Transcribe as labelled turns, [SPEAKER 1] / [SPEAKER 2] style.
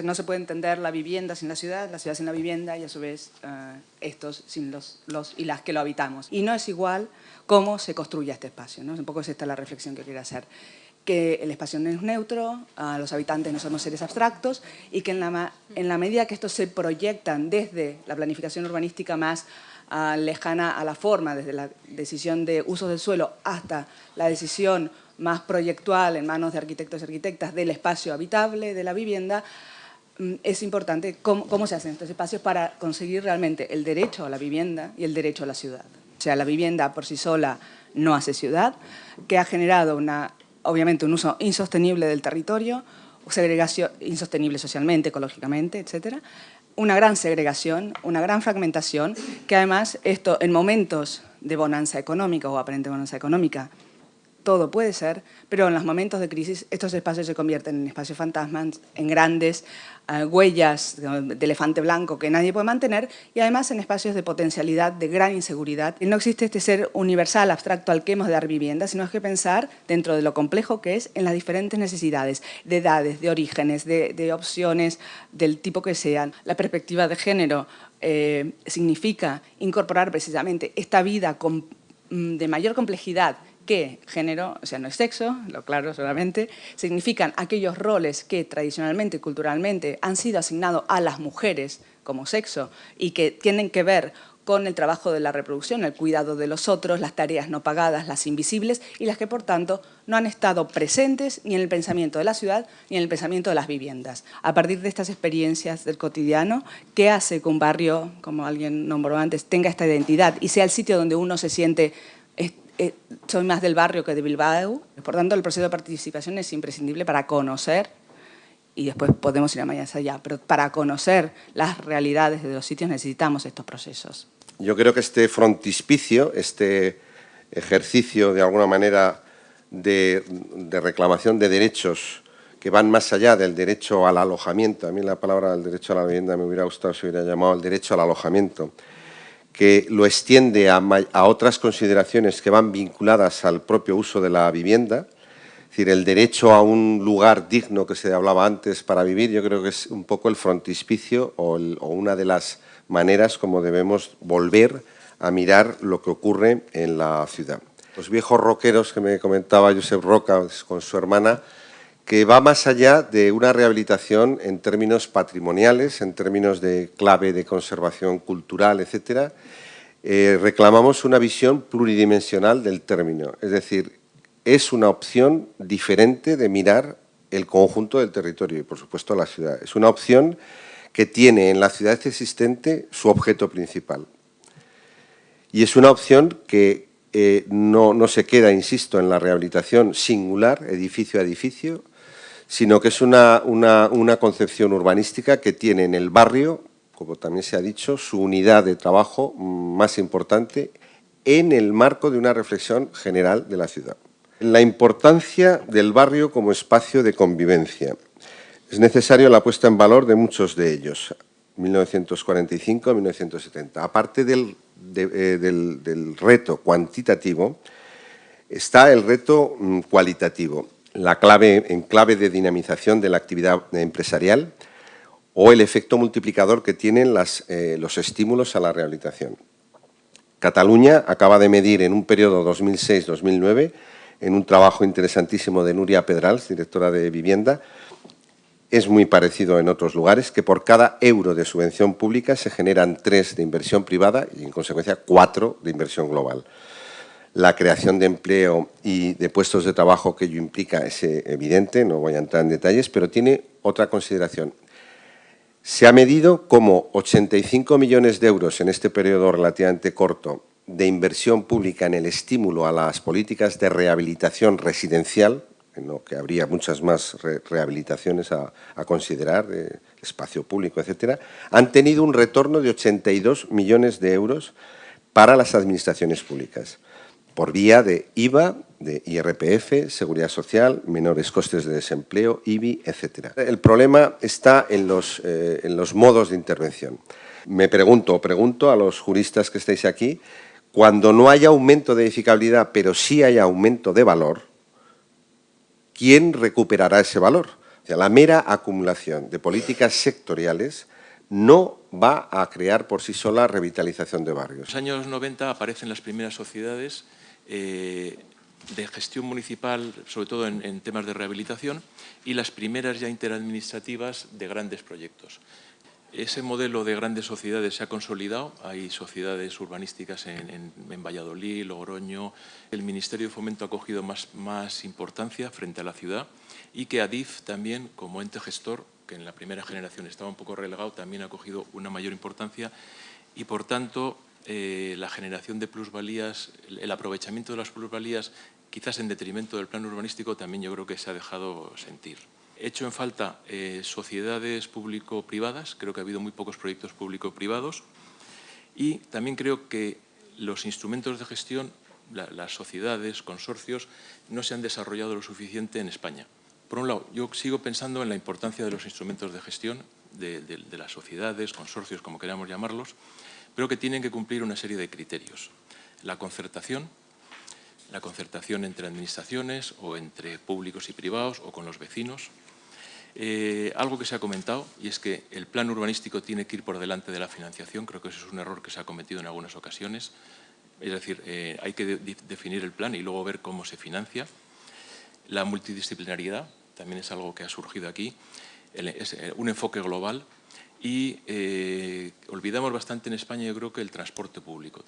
[SPEAKER 1] No se puede entender la vivienda sin la ciudad sin la vivienda y a su vez estos sin los y las que lo habitamos. Y no es igual cómo se construye este espacio, ¿no? Un poco es esta la reflexión que quiero hacer. Que el espacio no es neutro, los habitantes no somos seres abstractos y que en la medida que estos se proyectan desde la planificación urbanística más lejana a la forma, desde la decisión de usos del suelo hasta la decisión más proyectual en manos de arquitectos y arquitectas del espacio habitable, de la vivienda, es importante cómo se hacen estos espacios para conseguir realmente el derecho a la vivienda y el derecho a la ciudad. O sea, la vivienda por sí sola no hace ciudad, que ha generado obviamente un uso insostenible del territorio, segregación insostenible socialmente, ecológicamente, etcétera, una gran segregación, una gran fragmentación, que además esto en momentos de bonanza económica o aparente bonanza económica, todo puede ser, pero en los momentos de crisis estos espacios se convierten en espacios fantasmas, en grandes huellas de elefante blanco que nadie puede mantener y además en espacios de potencialidad, de gran inseguridad. No existe este ser universal, abstracto al que hemos de dar vivienda, sino es que pensar dentro de lo complejo que es en las diferentes necesidades, de edades, de orígenes, de opciones, del tipo que sean. La perspectiva de género significa incorporar precisamente esta vida de mayor complejidad que género, o sea, no es sexo, lo claro solamente, significan aquellos roles que tradicionalmente y culturalmente han sido asignados a las mujeres como sexo y que tienen que ver con el trabajo de la reproducción, el cuidado de los otros, las tareas no pagadas, las invisibles y las que, por tanto, no han estado presentes ni en el pensamiento de la ciudad ni en el pensamiento de las viviendas. A partir de estas experiencias del cotidiano, ¿qué hace que un barrio, como alguien nombró antes, tenga esta identidad y sea el sitio donde uno se siente soy más del barrio que de Bilbao? Por tanto, el proceso de participación es imprescindible para conocer, y después podemos ir a más allá, pero para conocer las realidades de los sitios necesitamos estos procesos.
[SPEAKER 2] Yo creo que este frontispicio, este ejercicio de alguna manera de reclamación de derechos que van más allá del derecho al alojamiento, a mí la palabra del derecho a la vivienda me hubiera gustado si hubiera llamado el derecho al alojamiento, que lo extiende a otras consideraciones que van vinculadas al propio uso de la vivienda, es decir, el derecho a un lugar digno que se hablaba antes para vivir, yo creo que es un poco el frontispicio o una de las maneras como debemos volver a mirar lo que ocurre en la ciudad. Los viejos rockeros que me comentaba Josep Roca con su hermana, que va más allá de una rehabilitación en términos patrimoniales, en términos de clave de conservación cultural, etcétera. Reclamamos una visión pluridimensional del término, es decir, es una opción diferente de mirar el conjunto del territorio y, por supuesto, la ciudad. Es una opción que tiene en la ciudad existente su objeto principal. Y es una opción que no se queda, insisto, en la rehabilitación singular, edificio a edificio, sino que es una concepción urbanística que tiene en el barrio, como también se ha dicho, su unidad de trabajo más importante en el marco de una reflexión general de la ciudad. La importancia del barrio como espacio de convivencia. Es necesario la puesta en valor de muchos de ellos, 1945-1970. Aparte del reto cuantitativo, está el reto cualitativo. En clave de dinamización de la actividad empresarial o el efecto multiplicador que tienen los estímulos a la rehabilitación. Cataluña acaba de medir en un periodo 2006-2009, en un trabajo interesantísimo de Núria Pedrals, directora de Vivienda, es muy parecido en otros lugares, que por cada euro de subvención pública se generan 3 de inversión privada y, en consecuencia, 4 de inversión global. La creación de empleo y de puestos de trabajo que ello implica es evidente, no voy a entrar en detalles, pero tiene otra consideración. Se ha medido como 85 millones de euros en este periodo relativamente corto de inversión pública en el estímulo a las políticas de rehabilitación residencial, en lo que habría muchas más rehabilitaciones a considerar, de espacio público, etcétera, han tenido un retorno de 82 millones de euros para las administraciones públicas, por vía de IVA, de IRPF, Seguridad Social, menores costes de desempleo, IBI, etcétera. El problema está en los modos de intervención. Pregunto a los juristas que estáis aquí, cuando no haya aumento de edificabilidad, pero sí haya aumento de valor, ¿quién recuperará ese valor? Es sea, la mera acumulación de políticas sectoriales no va a crear por sí sola revitalización de barrios.
[SPEAKER 3] En los años 90 aparecen las primeras sociedades de gestión municipal, sobre todo en temas de rehabilitación, y las primeras ya interadministrativas de grandes proyectos. Ese modelo de grandes sociedades se ha consolidado. Hay sociedades urbanísticas en Valladolid, Logroño. El Ministerio de Fomento ha cogido más importancia frente a la ciudad y que ADIF también, como ente gestor, que en la primera generación estaba un poco relegado, también ha cogido una mayor importancia y, por tanto, la generación de plusvalías, el aprovechamiento de las plusvalías, quizás en detrimento del plan urbanístico, también yo creo que se ha dejado sentir. He hecho en falta sociedades público-privadas, creo que ha habido muy pocos proyectos público-privados y también creo que los instrumentos de gestión, las sociedades, consorcios, no se han desarrollado lo suficiente en España. Por un lado, yo sigo pensando en la importancia de los instrumentos de gestión, de las sociedades, consorcios, como queramos llamarlos, pero que tienen que cumplir una serie de criterios. La concertación entre administraciones o entre públicos y privados o con los vecinos. Algo que se ha comentado, y es que el plan urbanístico tiene que ir por delante de la financiación. Creo que eso es un error que se ha cometido en algunas ocasiones. Es decir, hay que definir el plan y luego ver cómo se financia. La multidisciplinariedad también es algo que ha surgido aquí. Es un enfoque global y olvidamos bastante en España, yo creo, que el transporte público.